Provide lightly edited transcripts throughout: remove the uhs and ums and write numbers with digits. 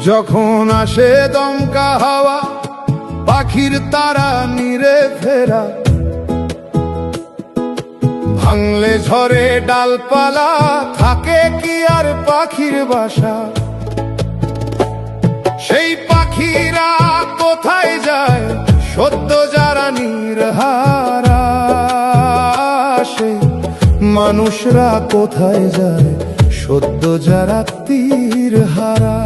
যখন আসে দমকা হাওয়া, পাখির তারা নিরে ফেরা, ভাঙলে ঝরে ডালপালা, থাকে কি আর পাখির বাসা? সেই পাখিরা কোথায় যায় সদ্য যারা নির্হারা? সেই মানুষরা কোথায় যায় সদ্য যারা তীর হারা?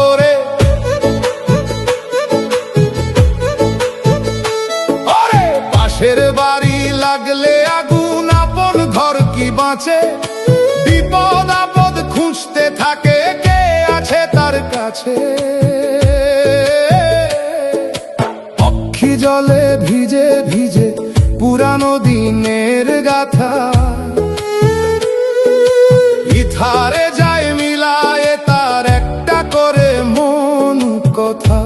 ওরে ওরে পাশের বাড়ি লাগলে আগুন, আপন ঘর কি বাঁচে? বিপদ আপদ খুঁজতে থাকে, কে আছে তার কাছে? অক্ষি জলে ভিজে ভিজে পুরানো দিনের গাথা, ইথারে যায় মিলায়ে তার একটা করে মন কথা।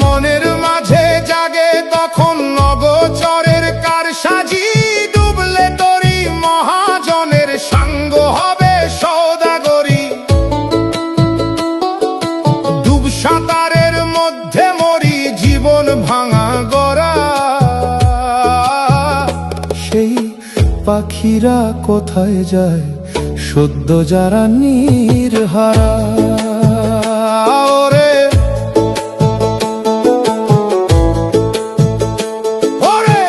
মনের মাঝে জাগে তখন নগচরের কারসাজি, ডুবলে তরি মহাজনের সাঙ্গ হবে সওদাগরি। ডুব সাঁতারের মধ্যে মরি জীবন ভাঙা গড়া, সেই পাখিরা কোথায় যায় সদ্য যারা নির্হারা? ওরে ওরে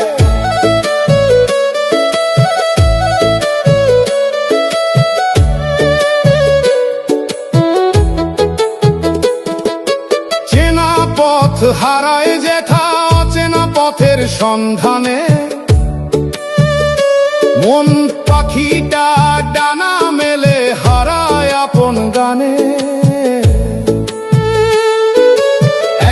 চেনা পথ হারায় যেথা, অচেনা পথের সন্ধানে মন পাখিটা ডানা মেলে হারায় আপন গানে।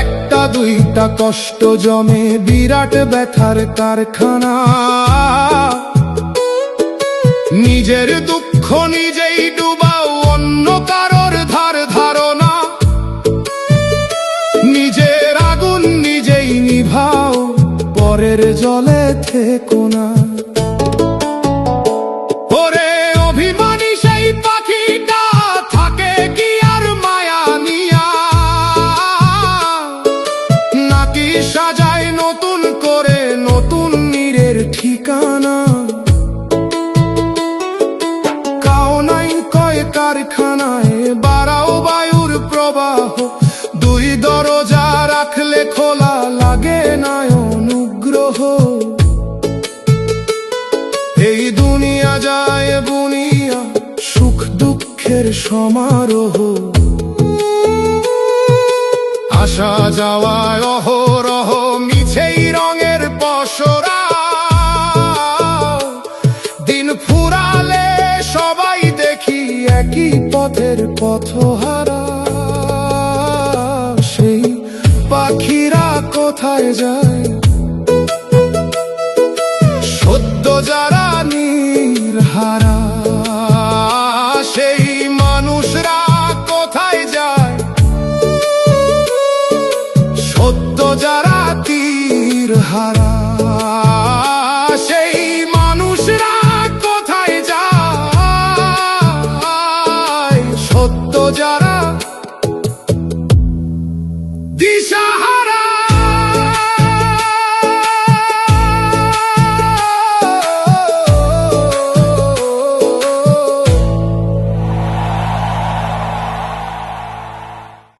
একটা দুইটা কষ্ট জমে বিরাট ব্যথার কারখানা, নিজের দুঃখ নিজেই ডুবাও, অন্য কারোর ধার ধারণা। নিজের আগুন নিজেই নিভাও, পরের জলে থেকো না। সাজায় নতুন করে নতুন নীরের ঠিকানা, কাও নাই কয় কারখানায় বাড়াও বায়ুর প্রবাহ। দুই দরজা রাখলে খোলা লাগে না অনুগ্রহ। এই দুনিয়া যায় বুনিয়া সুখ দুঃখের সমারোহ, আসা যাওয়ায় অহরহ মিছেই রঙের পসরা। দিন ফুরালে সবাই দেখি একই পথের পথহারা। সেই পাখিরা কোথায় যায় সদ্য যারা নির্হারা? সেই মানুষরা কোথায় যায় সদ্য যারা তীর হারা?